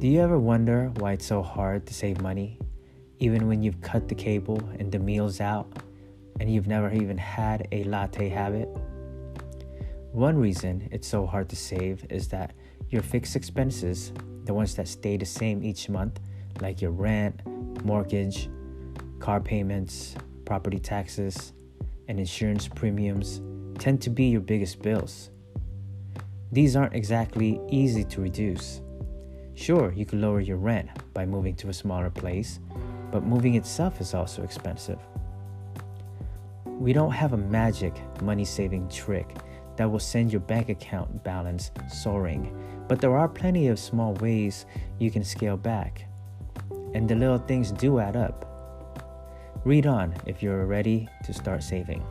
Do you ever wonder why it's so hard to save money, even when you've cut the cable and the meals out, and you've never even had a latte habit? One reason it's so hard to save is that your fixed expenses, the ones that stay the same each month, like your rent, mortgage, car payments, property taxes, and insurance premiums, tend to be your biggest bills. These aren't exactly easy to reduce. Sure, you could lower your rent by moving to a smaller place, but moving itself is also expensive. We don't have a magic money-saving trick that will send your bank account balance soaring, but there are plenty of small ways you can scale back. And the little things do add up. Read on if you're ready to start saving.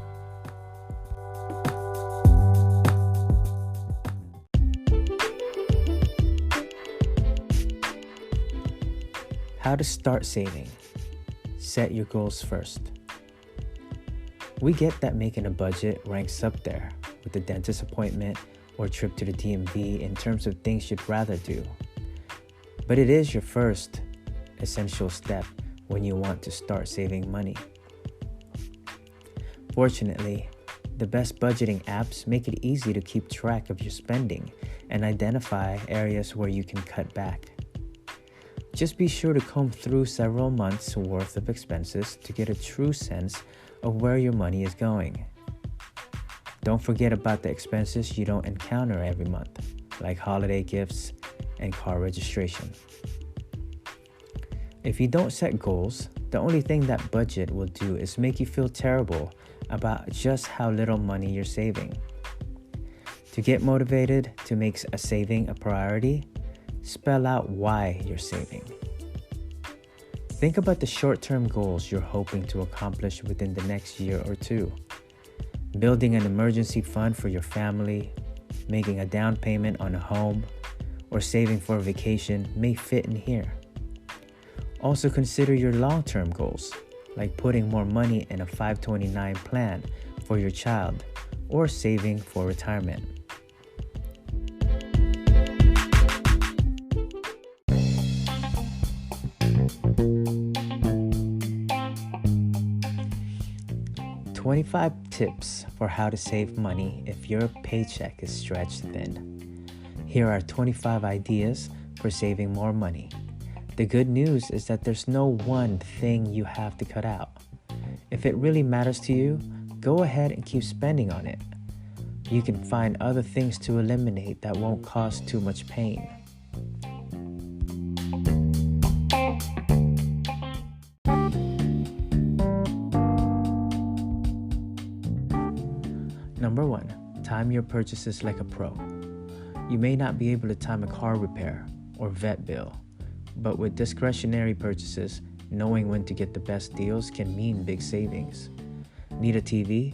How to start saving. Set your goals first. We get that making a budget ranks up there with the dentist appointment or trip to the DMV in terms of things you'd rather do. But it is your first essential step when you want to start saving money. Fortunately, the best budgeting apps make it easy to keep track of your spending and identify areas where you can cut back. Just be sure to comb through several months' worth of expenses to get a true sense of where your money is going. Don't forget about the expenses you don't encounter every month, like holiday gifts and car registration. If you don't set goals, the only thing that budget will do is make you feel terrible about just how little money you're saving. To get motivated to make a saving a priority, spell out why you're saving. Think about the short-term goals you're hoping to accomplish within the next year or two. Building an emergency fund for your family, making a down payment on a home, or saving for a vacation may fit in here. Also consider your long-term goals, like putting more money in a 529 plan for your child or saving for retirement. "25 tips for how to save money if your paycheck is stretched thin." Here are 25 ideas for saving more money. The good news is that there's no one thing you have to cut out. If it really matters to you, go ahead and keep spending on it. You can find other things to eliminate that won't cause too much pain. Number 1, time your purchases like a pro. You may not be able to time a car repair or vet bill, but with discretionary purchases, knowing when to get the best deals can mean big savings. Need a TV?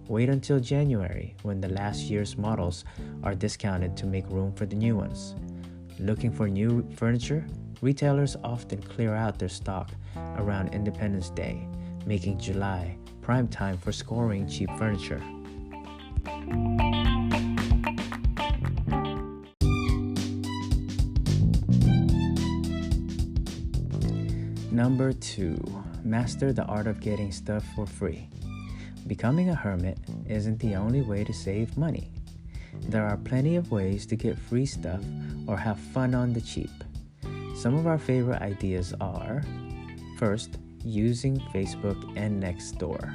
Wait until January when the last year's models are discounted to make room for the new ones. Looking for new furniture? Retailers often clear out their stock around Independence Day, making July prime time for scoring cheap furniture. Number 2, master the art of getting stuff for free. Becoming a hermit isn't the only way to save money. There are plenty of ways to get free stuff or have fun on the cheap. Some of our favorite ideas are: first, using Facebook and Nextdoor.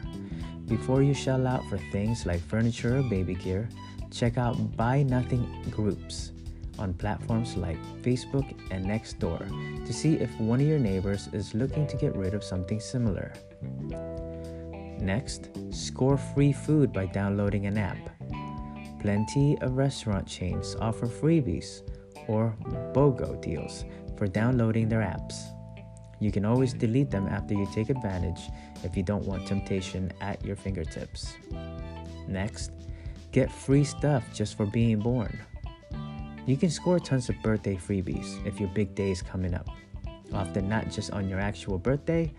Before you shell out for things like furniture or baby gear, check out Buy Nothing groups on platforms like Facebook and Nextdoor to see if one of your neighbors is looking to get rid of something similar. Next, score free food by downloading an app. Plenty of restaurant chains offer freebies or BOGO deals for downloading their apps. You can always delete them after you take advantage if you don't want temptation at your fingertips. Next, get free stuff just for being born. You can score tons of birthday freebies if your big day is coming up, often not just on your actual birthday,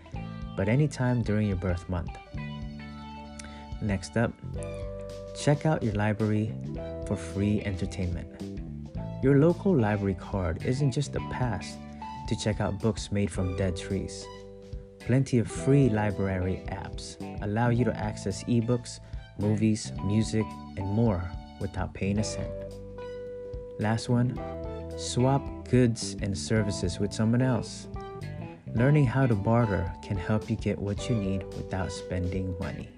but anytime during your birth month. Next up, check out your library for free entertainment. Your local library card isn't just a pass to check out books made from dead trees. Plenty of free library apps allow you to access ebooks, movies, music, and more without paying a cent. Last one, swap goods and services with someone else. Learning how to barter can help you get what you need without spending money.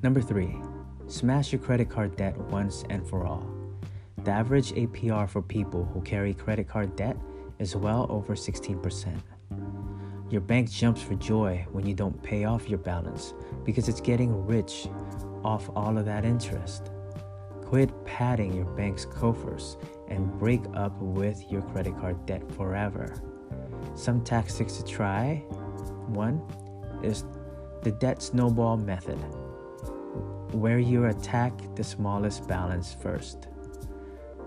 Number 3, smash your credit card debt once and for all. The average APR for people who carry credit card debt is well over 16%. Your bank jumps for joy when you don't pay off your balance because it's getting rich off all of that interest. Quit padding your bank's coffers and break up with your credit card debt forever. Some tactics to try. One is the debt snowball method, where you attack the smallest balance first.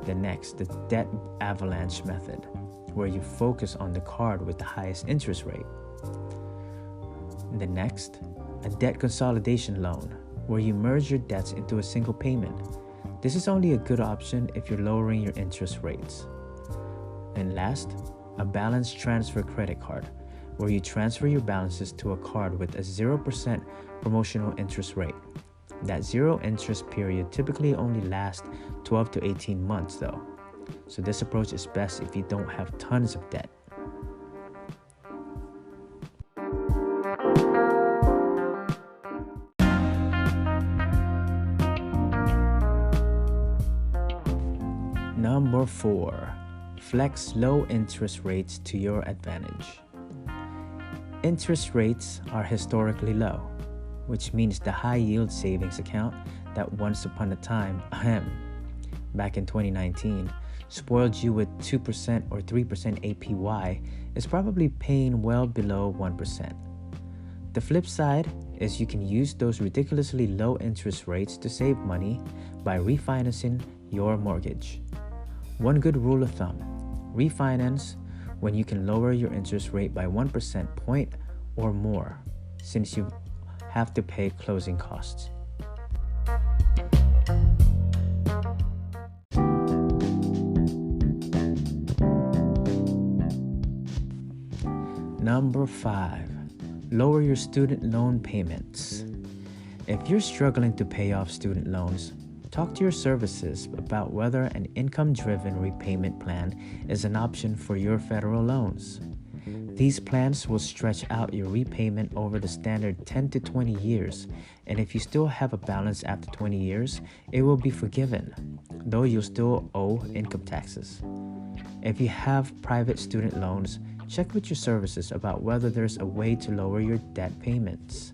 The next, the debt avalanche method, where you focus on the card with the highest interest rate. The next, a debt consolidation loan, where you merge your debts into a single payment. This is only a good option if you're lowering your interest rates. And last, a balance transfer credit card, where you transfer your balances to a card with a 0% promotional interest rate. That zero interest period typically only lasts 12 to 18 months though. So this approach is best if you don't have tons of debt. Number 4, flex low interest rates to your advantage. Interest rates are historically low, which means the high yield savings account that once upon a time, back in 2019, spoiled you with 2% or 3% APY is probably paying well below 1%. The flip side is you can use those ridiculously low interest rates to save money by refinancing your mortgage. One good rule of thumb, refinance when you can lower your interest rate by 1% point or more, since you have to pay closing costs. Number 5, lower your student loan payments. If you're struggling to pay off student loans, talk to your services about whether an income-driven repayment plan is an option for your federal loans. These plans will stretch out your repayment over the standard 10 to 20 years, and if you still have a balance after 20 years, it will be forgiven, though you'll still owe income taxes. If you have private student loans, check with your services about whether there's a way to lower your debt payments.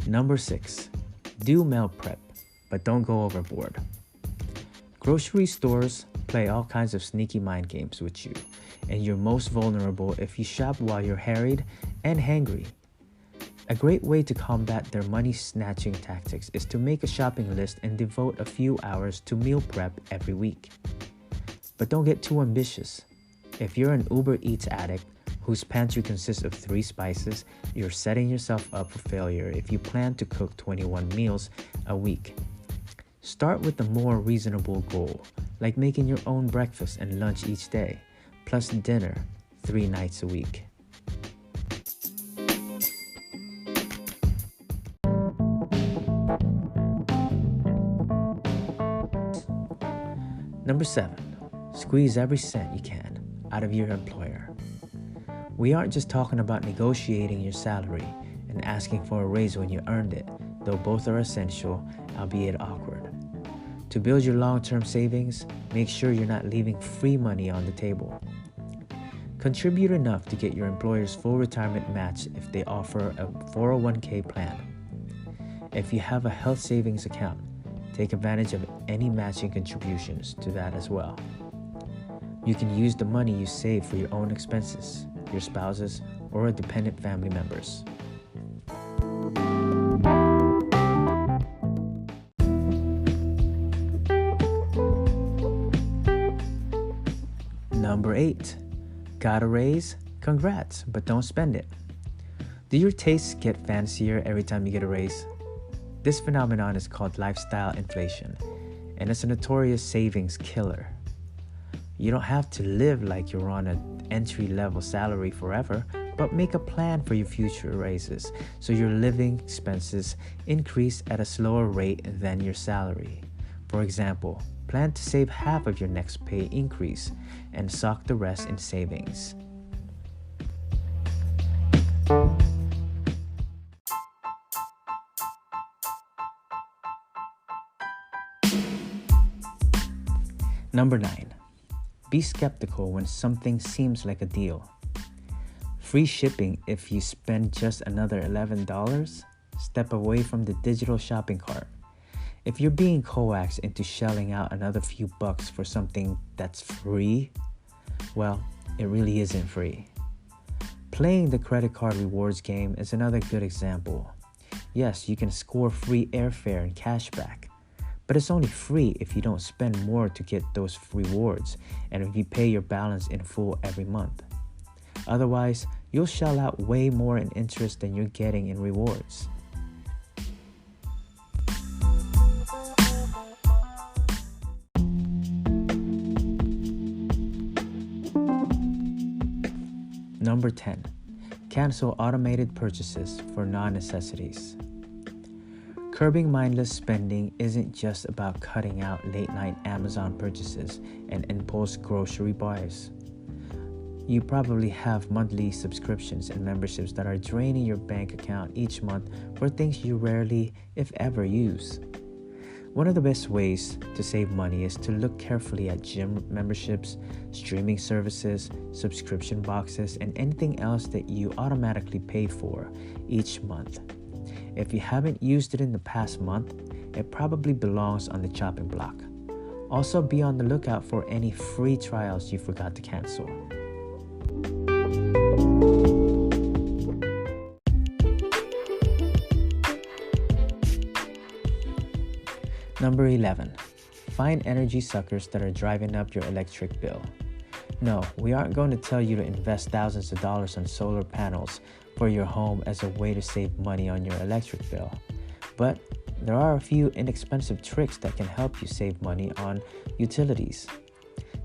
Number 6, do meal prep, but don't go overboard. Grocery stores play all kinds of sneaky mind games with you, and you're most vulnerable if you shop while you're harried and hangry. A great way to combat their money-snatching tactics is to make a shopping list and devote a few hours to meal prep every week. But don't get too ambitious. If you're an Uber Eats addict whose pantry consists of 3 spices, you're setting yourself up for failure if you plan to cook 21 meals a week. Start with a more reasonable goal, like making your own breakfast and lunch each day, plus dinner 3 nights a week. Number 7, squeeze every cent you can out of your employer. We aren't just talking about negotiating your salary and asking for a raise when you earned it, though both are essential, albeit awkward. To build your long-term savings, make sure you're not leaving free money on the table. Contribute enough to get your employer's full retirement match if they offer a 401k plan. If you have a health savings account, take advantage of any matching contributions to that as well. You can use the money you save for your own expenses, your spouse's, or dependent family members. Number 8. Got a raise? Congrats, but don't spend it. Do your tastes get fancier every time you get a raise? This phenomenon is called lifestyle inflation, and it's a notorious savings killer. You don't have to live like you're on an entry-level salary forever, but make a plan for your future raises so your living expenses increase at a slower rate than your salary. For example, plan to save half of your next pay increase and sock the rest in savings. Number 9. Be skeptical when something seems like a deal. Free shipping if you spend just another $11? Step away from the digital shopping cart. If you're being coaxed into shelling out another few bucks for something that's free, well, it really isn't free. Playing the credit card rewards game is another good example. Yes, you can score free airfare and cashback, but it's only free if you don't spend more to get those rewards and if you pay your balance in full every month. Otherwise, you'll shell out way more in interest than you're getting in rewards. Number 10. Cancel automated purchases for non-necessities. Curbing mindless spending isn't just about cutting out late-night Amazon purchases and impulse grocery buys. You probably have monthly subscriptions and memberships that are draining your bank account each month for things you rarely, if ever, use. One of the best ways to save money is to look carefully at gym memberships, streaming services, subscription boxes, and anything else that you automatically pay for each month. If you haven't used it in the past month, it probably belongs on the chopping block. Also, be on the lookout for any free trials you forgot to cancel. Number 11. Find energy suckers that are driving up your electric bill. No, we aren't going to tell you to invest thousands of dollars on solar panels for your home as a way to save money on your electric bill. But there are a few inexpensive tricks that can help you save money on utilities.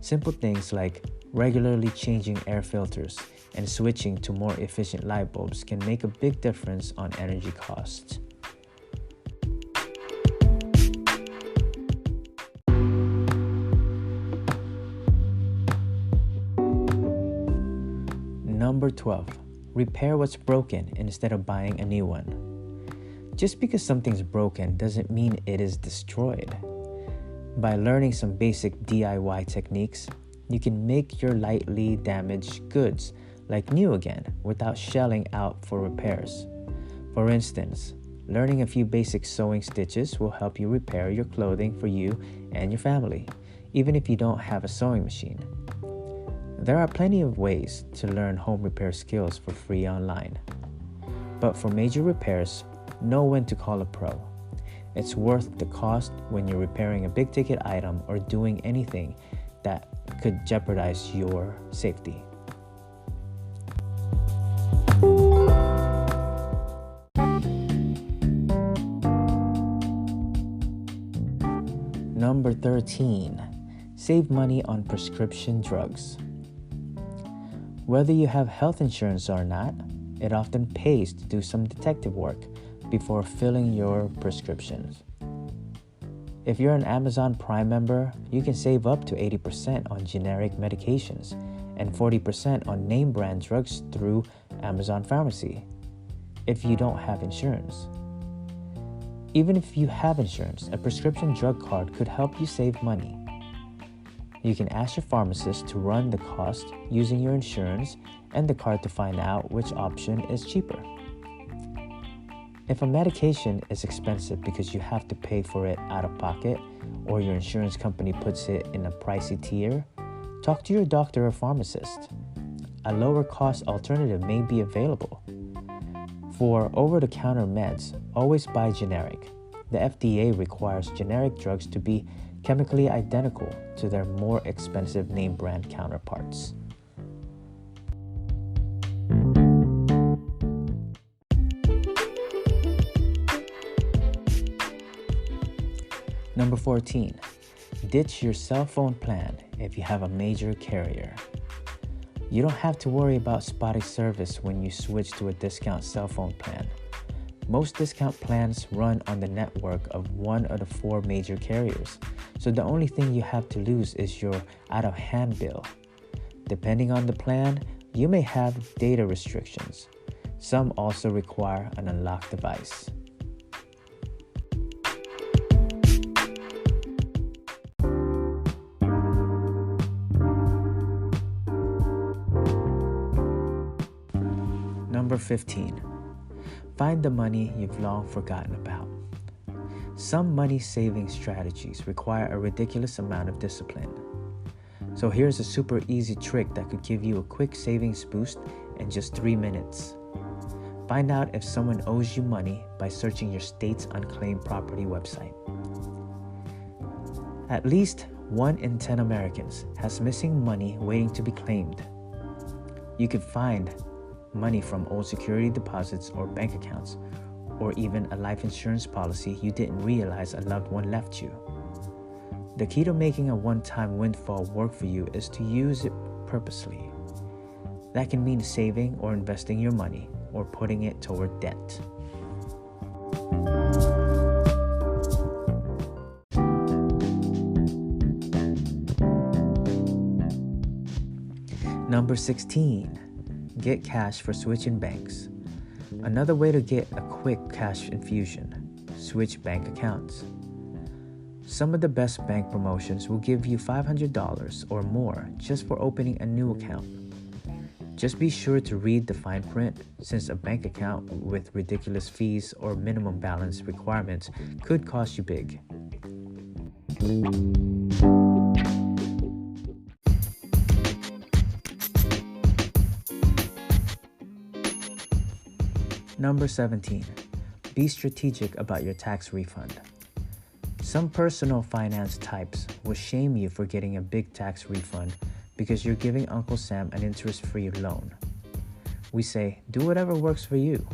Simple things like regularly changing air filters and switching to more efficient light bulbs can make a big difference on energy costs. Number 12. Repair what's broken instead of buying a new one. Just because something's broken doesn't mean it is destroyed. By learning some basic DIY techniques, you can make your lightly damaged goods like new again without shelling out for repairs. For instance, learning a few basic sewing stitches will help you repair your clothing for you and your family, even if you don't have a sewing machine. There are plenty of ways to learn home repair skills for free online. But for major repairs, know when to call a pro. It's worth the cost when you're repairing a big ticket item or doing anything that could jeopardize your safety. Number 13. Save money on prescription drugs. Whether you have health insurance or not, it often pays to do some detective work before filling your prescriptions. If you're an Amazon Prime member, you can save up to 80% on generic medications and 40% on name brand drugs through Amazon Pharmacy if you don't have insurance. Even if you have insurance, a prescription drug card could help you save money. You can ask your pharmacist to run the cost using your insurance and the card to find out which option is cheaper. If a medication is expensive because you have to pay for it out of pocket or your insurance company puts it in a pricey tier, talk to your doctor or pharmacist. A lower cost alternative may be available. For over-the-counter meds, always buy generic. The FDA requires generic drugs to be chemically identical to their more expensive name brand counterparts. Number 14, ditch your cell phone plan if you have a major carrier. You don't have to worry about spotty service when you switch to a discount cell phone plan. Most discount plans run on the network of one of the 4 major carriers, so the only thing you have to lose is your out-of-hand bill. Depending on the plan, you may have data restrictions. Some also require an unlocked device. Number 15, find the money you've long forgotten about. Some money-saving strategies require a ridiculous amount of discipline. So here's a super easy trick that could give you a quick savings boost in just 3 minutes. Find out if someone owes you money by searching your state's unclaimed property website. At least 1 in 10 Americans has missing money waiting to be claimed. You could find money from old security deposits or bank accounts, or even a life insurance policy you didn't realize a loved one left you. The key to making a one-time windfall work for you is to use it purposely. That can mean saving or investing your money, or putting it toward debt. Number 16, get cash for switching banks. Another way to get a quick cash infusion, switch bank accounts. Some of the best bank promotions will give you $500 or more just for opening a new account. Just be sure to read the fine print, since a bank account with ridiculous fees or minimum balance requirements could cost you big. Number 17, be strategic about your tax refund. Some personal finance types will shame you for getting a big tax refund because you're giving Uncle Sam an interest-free loan. We say, do whatever works for you.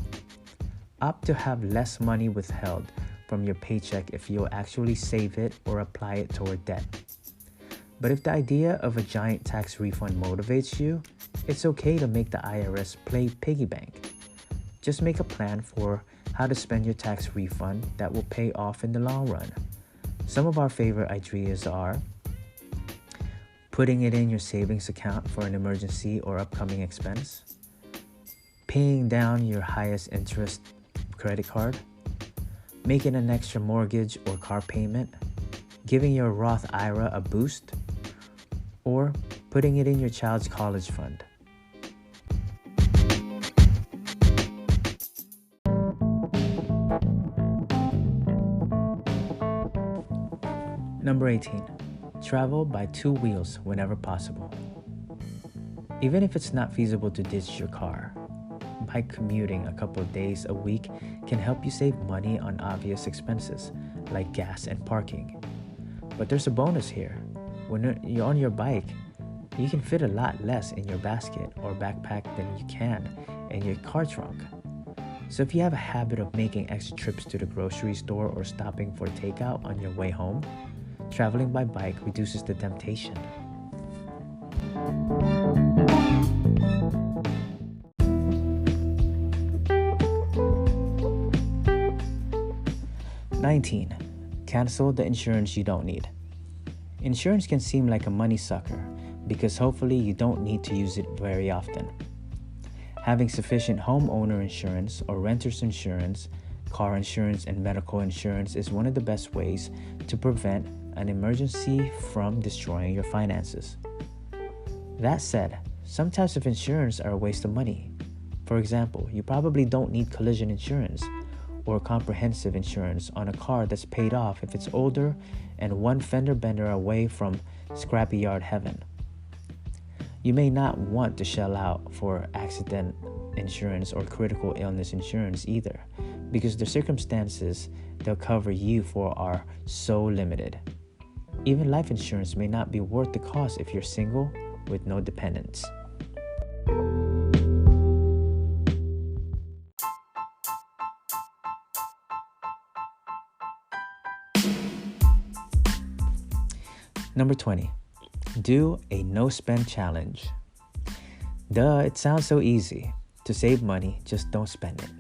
Opt to have less money withheld from your paycheck if you'll actually save it or apply it toward debt. But if the idea of a giant tax refund motivates you, it's okay to make the IRS play piggy bank. Just make a plan for how to spend your tax refund that will pay off in the long run. Some of our favorite ideas are putting it in your savings account for an emergency or upcoming expense, paying down your highest interest credit card, making an extra mortgage or car payment, giving your Roth IRA a boost, or putting it in your child's college fund. Number 18, travel by 2 wheels whenever possible. Even if it's not feasible to ditch your car, bike commuting a couple of days a week can help you save money on obvious expenses like gas and parking. But there's a bonus here. When you're on your bike, you can fit a lot less in your basket or backpack than you can in your car trunk. So if you have a habit of making extra trips to the grocery store or stopping for takeout on your way home, traveling by bike reduces the temptation. (19) Cancel the insurance you don't need. Insurance can seem like a money sucker because hopefully you don't need to use it very often. Having sufficient homeowner insurance or renter's insurance, car insurance, and medical insurance is one of the best ways to prevent an emergency from destroying your finances. That said, some types of insurance are a waste of money. For example, you probably don't need collision insurance or comprehensive insurance on a car that's paid off if it's older and one fender bender away from scrapyard heaven. You may not want to shell out for accident insurance or critical illness insurance either, because the circumstances they'll cover you for are so limited. Even life insurance may not be worth the cost if you're single with no dependents. Number 20, do a no-spend challenge. Duh, it sounds so easy. To save money, just don't spend it.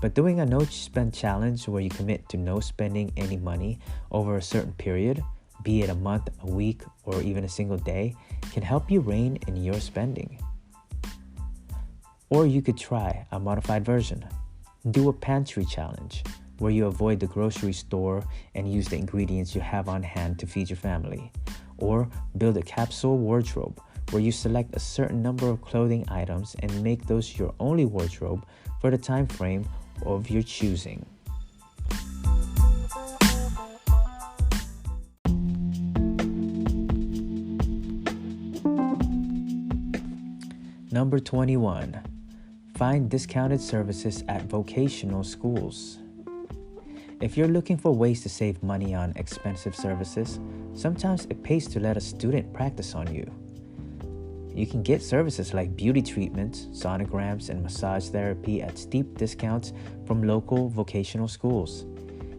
But doing a no-spend challenge where you commit to no spending any money over a certain period, be it a month, a week, or even a single day, can help you rein in your spending. Or you could try a modified version. Do a pantry challenge where you avoid the grocery store and use the ingredients you have on hand to feed your family. Or build a capsule wardrobe where you select a certain number of clothing items and make those your only wardrobe for the time frame of your choosing. Number 21, find discounted services at vocational schools. If you're looking for ways to save money on expensive services, sometimes it pays to let a student practice on you. You can get services like beauty treatments, sonograms, and massage therapy at steep discounts from local vocational schools.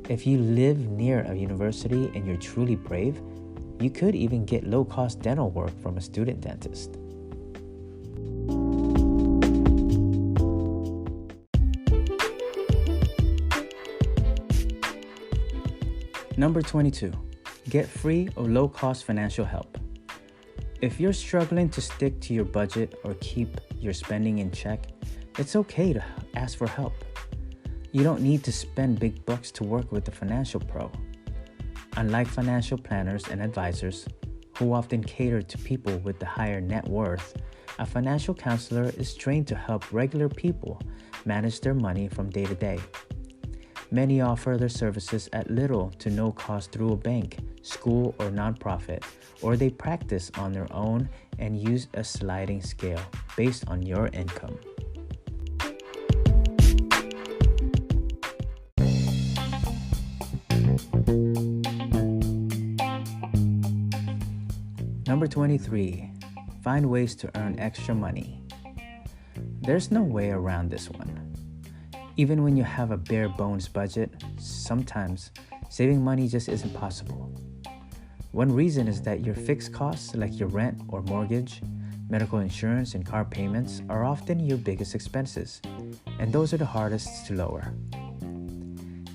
If you live near a university and you're truly brave, you could even get low-cost dental work from a student dentist. Number 22, get free or low-cost financial help. If you're struggling to stick to your budget or keep your spending in check, it's okay to ask for help. You don't need to spend big bucks to work with a financial pro. Unlike financial planners and advisors, who often cater to people with the higher net worth, a financial counselor is trained to help regular people manage their money from day to day. Many offer their services at little to no cost through a bank, school, or nonprofit, or they practice on their own and use a sliding scale based on your income. Number 23, find ways to earn extra money. There's no way around this one. Even when you have a bare bones budget, sometimes saving money just isn't possible. One reason is that your fixed costs like your rent or mortgage, medical insurance, and car payments are often your biggest expenses, and those are the hardest to lower.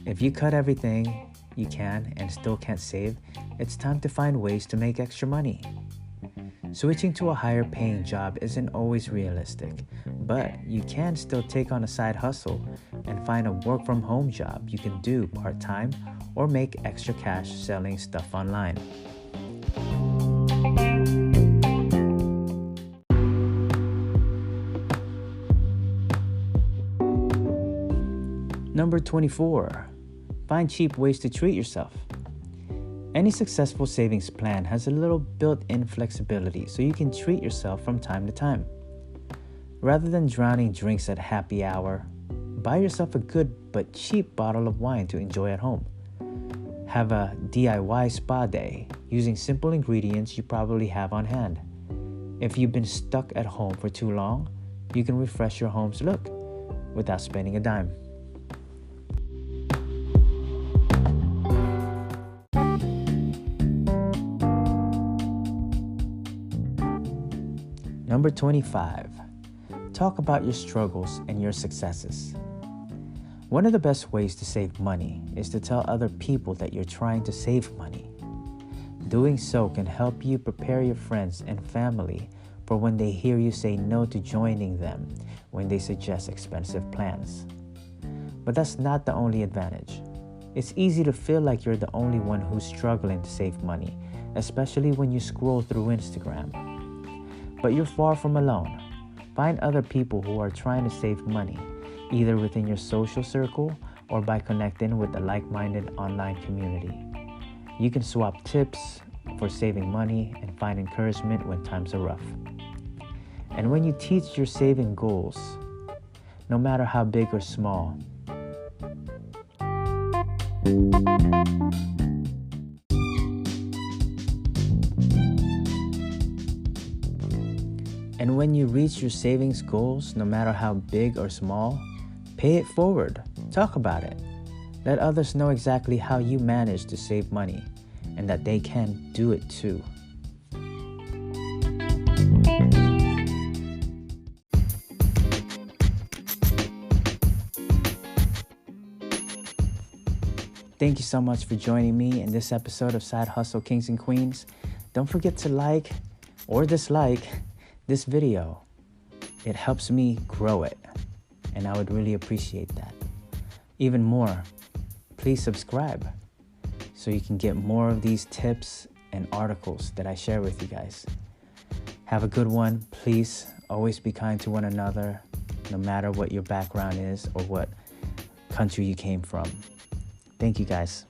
If you cut everything you can and still can't save, it's time to find ways to make extra money. Switching to a higher paying job isn't always realistic, but you can still take on a side hustle and find a work from home job you can do part-time or make extra cash selling stuff online. Number 24, find cheap ways to treat yourself. Any successful savings plan has a little built-in flexibility so you can treat yourself from time to time. Rather than drowning drinks at happy hour, buy yourself a good but cheap bottle of wine to enjoy at home. Have a DIY spa day using simple ingredients you probably have on hand. If you've been stuck at home for too long, you can refresh your home's look without spending a dime. Number 25, talk about your struggles and your successes. One of the best ways to save money is to tell other people that you're trying to save money. Doing so can help you prepare your friends and family for when they hear you say no to joining them when they suggest expensive plans. But that's not the only advantage. It's easy to feel like you're the only one who's struggling to save money, especially when you scroll through Instagram. But you're far from alone. Find other people who are trying to save money, either within your social circle or by connecting with a like-minded online community. You can swap tips for saving money and find encouragement when times are rough. And when you teach your saving goals, no matter how big or small, and when you reach your savings goals, no matter how big or small, pay it forward. Talk about it. Let others know exactly how you manage to save money and that they can do it too. Thank you so much for joining me in this episode of Side Hustle Kings and Queens. Don't forget to like or dislike this video. It helps me grow it, and I would really appreciate that. Even more, please subscribe so you can get more of these tips and articles that I share with you guys. Have a good one. Please always be kind to one another, no matter what your background is or what country you came from. Thank you, guys.